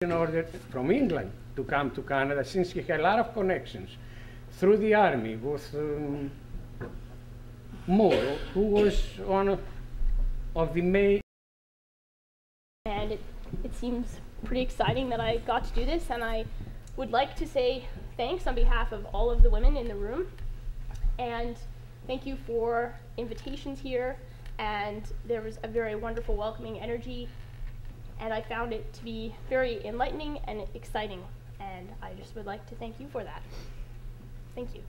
in order from England to come to Canada, since he had a lot of connections through the army with Moore, who was one of the main. And it seems pretty exciting that I got to do this, and I would like to say thanks on behalf of all of the women in the room, and thank you for invitations here, and there was a very wonderful welcoming energy, and I found it to be very enlightening and exciting, and I just would like to thank you for that. Thank you.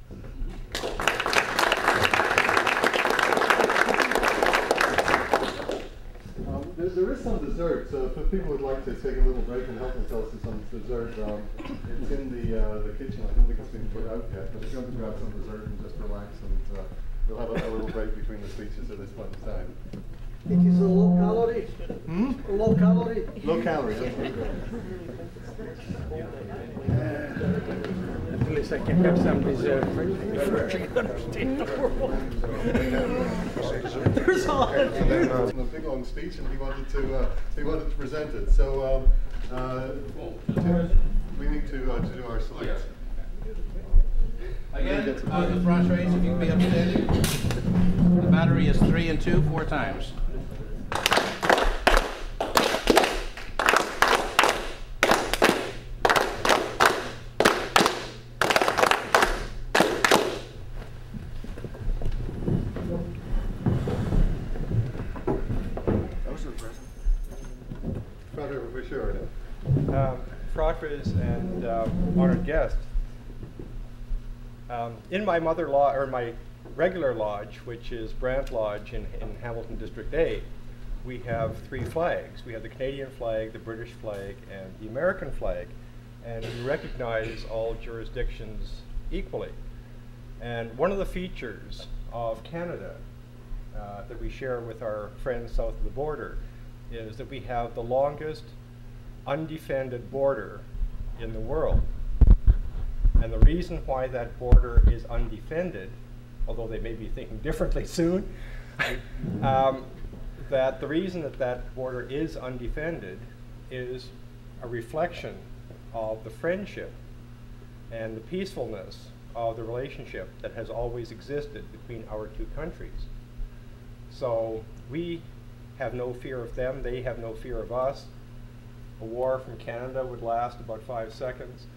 There is some dessert, so if people would like to take a little break and help themselves to some dessert, it's in the kitchen. I don't think it's been put out yet, but if you want to grab some dessert and just relax, and we'll have a little break between the speeches at this point in time. It is a low calorie. Low calorie. Low calorie, that's At least I can have some dessert. There's a lot of food. A big long speech, and he wanted to present it. So we need to do our slides. Again, the front race, if you can be upstanding. The battery is 3 and 2, 4 times. Fratres and honored guests. In my my regular lodge, which is Brant Lodge in Hamilton District A, we have 3 flags. We have the Canadian flag, the British flag, and the American flag, and we recognize all jurisdictions equally. And one of the features of Canada that we share with our friends south of the border is that we have the longest undefended border in the world. And the reason why that border is undefended, although they may be thinking differently soon, that the reason that that border is undefended is a reflection of the friendship and the peacefulness of the relationship that has always existed between our 2 countries. So we have no fear of them, they have no fear of us. A war from Canada would last about 5 seconds.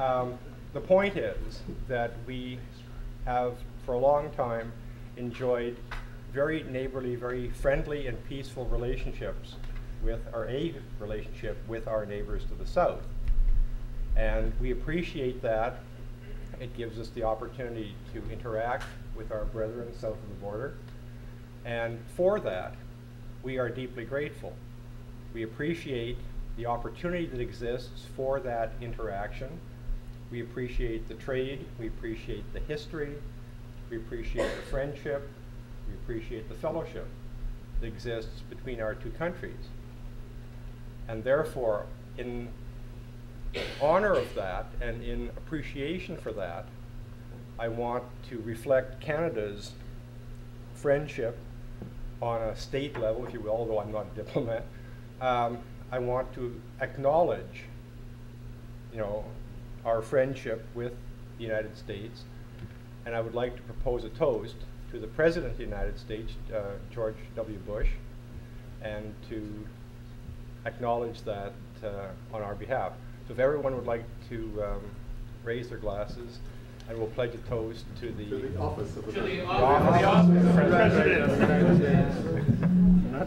The point is that we have, for a long time, enjoyed very neighborly, very friendly and peaceful relationships with relationship with our neighbors to the south. And we appreciate that. It gives us the opportunity to interact with our brethren south of the border. And for that, we are deeply grateful. We appreciate the opportunity that exists for that interaction. We appreciate the trade, we appreciate the history, we appreciate the friendship, we appreciate the fellowship that exists between our 2 countries. And therefore, in honor of that and in appreciation for that, I want to reflect Canada's friendship on a state level, if you will, although I'm not a diplomat. I want to acknowledge, our friendship with the United States, and I would like to propose a toast to the President of the United States, George W. Bush, and to acknowledge that on our behalf. So if everyone would like to raise their glasses, and we'll pledge a toast to the office of the President. Not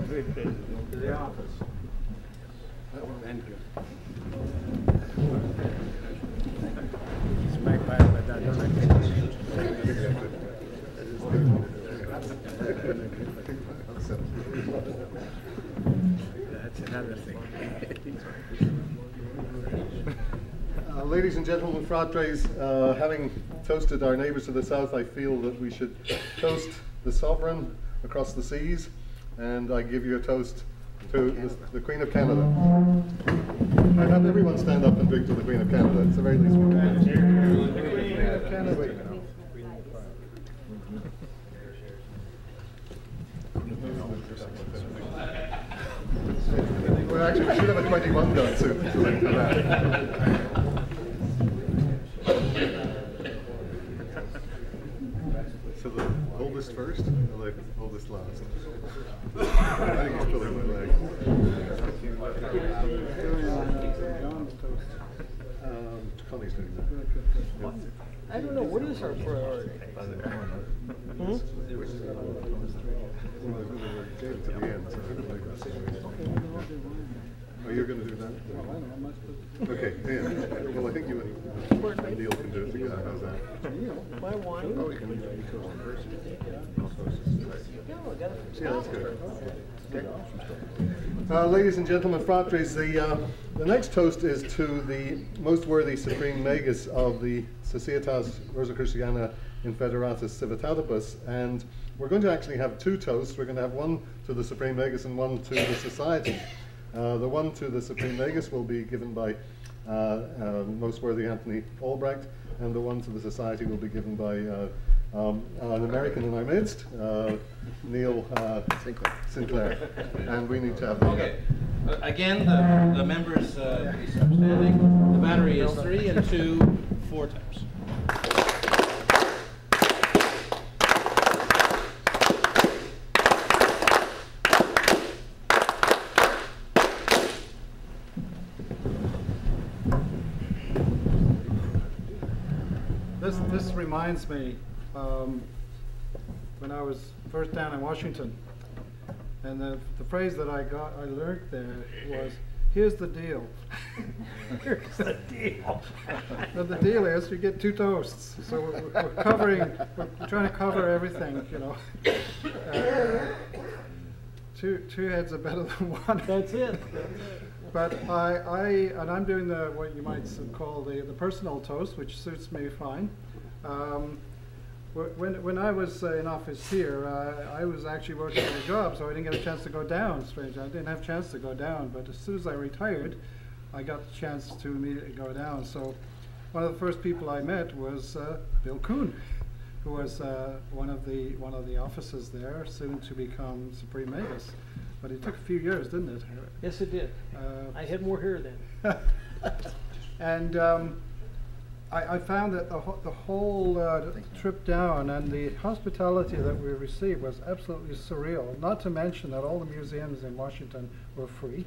the President, to the office. Thank you. It's my part, but I don't like it. That's another thing. Ladies and gentlemen, fratres, having toasted our neighbours to the south, I feel that we should toast the sovereign across the seas, and I give you a toast to the Queen of Canada. I have everyone stand up and drink to the Queen of Canada. It's the very least we can do. Queen of Canada. actually, we should have a 21 gun soon for that. So the oldest first, or the oldest last? I think he's pulling my leg. Connie's doing that. I don't know, what is our priority? Gave it to the end, so I don't like that. Oh, you're going to do that? Okay, Ian. Well, I think you and Neil can do it together. How's that? My wine? Oh, we can toast in person. Yeah, that's good. Ladies and gentlemen, fratres, the next toast is to the most worthy supreme magus of the Societas Rosicruciana in Federatis Civitatibus, and we're going to actually have two toasts. We're going to have one to the supreme magus and one to the society. The one to the supreme magus will be given by most worthy Anthony Albrecht, and the one to the society will be given by an American in our midst, Neil Sinclair. And we need to have Okay. Again, the members please stop standing. The battery is 3 and 2, 4 times. This reminds me when I was first down in Washington, and the phrase that I learned there was, "Here's the deal." Here's the deal. And the deal is you get two toasts. So we're trying to cover everything, you know. Two heads are better than one. That's it. But I'm doing what you might call the personal toast, which suits me fine. When I was in office here, I was actually working at a job, so I didn't get a chance to go down. Strangely, I didn't have a chance to go down. But as soon as I retired, I got the chance to immediately go down. So one of the first people I met was Bill Kuhn, who was one of the officers there, soon to become Supreme Magus. But it took a few years, didn't it? Yes, it did. I had more hair then. And I found that the whole trip down and the hospitality that we received was absolutely surreal. Not to mention that all the museums in Washington were free.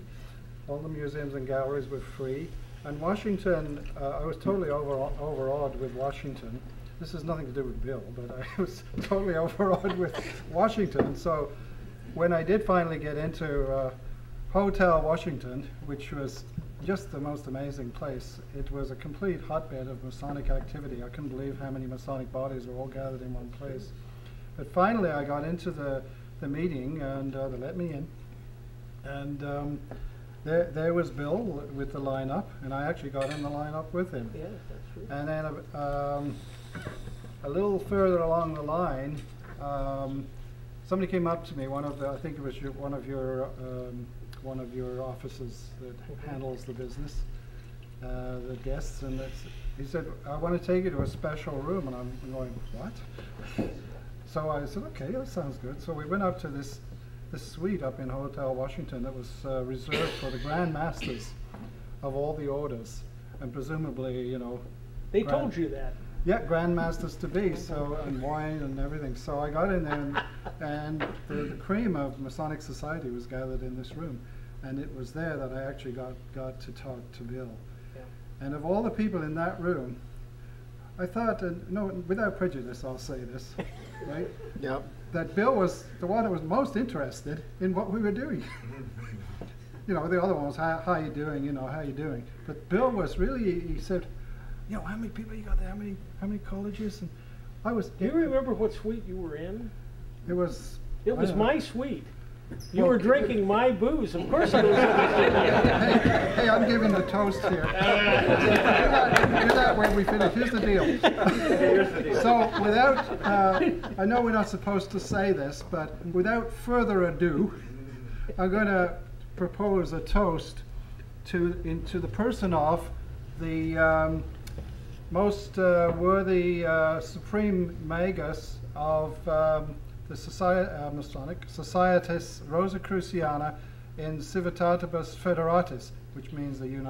All the museums and galleries were free. And Washington, I was totally overawed with Washington. This has nothing to do with Bill, but I was totally overawed with Washington. So when I did finally get into Hotel Washington, which was just the most amazing place, it was a complete hotbed of Masonic activity. I couldn't believe how many Masonic bodies were all gathered in one place. But finally I got into the meeting, and they let me in. And there was Bill with the lineup, and I actually got in the lineup with him. Yeah, that's true. And then a little further along the line, somebody came up to me. I think it was one of your officers that handles the business, the guests, and he said, "I want to take you to a special room." And I'm going, "What?" So I said, "Okay, that sounds good." So we went up to this suite up in Hotel Washington that was reserved for the Grand Masters of all the orders, and presumably, you know. They told you that. Yeah, Grand Masters to be, so, and wine and everything. So I got in there, and the cream of Masonic society was gathered in this room, and it was there that I actually got to talk to Bill. Yeah. And of all the people in that room, I thought, no, without prejudice, I'll say this, right? Yep. That Bill was the one that was most interested in what we were doing. You know, the other one was, how you doing? You know, how you doing? But Bill was really, he said, you know, how many people you got there? How many colleges? And I was. Do you remember what suite you were in? It was. It was my suite. You were drinking my booze. Of course I was. Hey, I'm giving the toast here. Do that when we finish. Here's the deal. So without, I know we're not supposed to say this, but without further ado, I'm going to propose a toast to the person of the most worthy Supreme Magus of the Masonic Societas Rosicruciana in Civitatibus Federatis, which means the United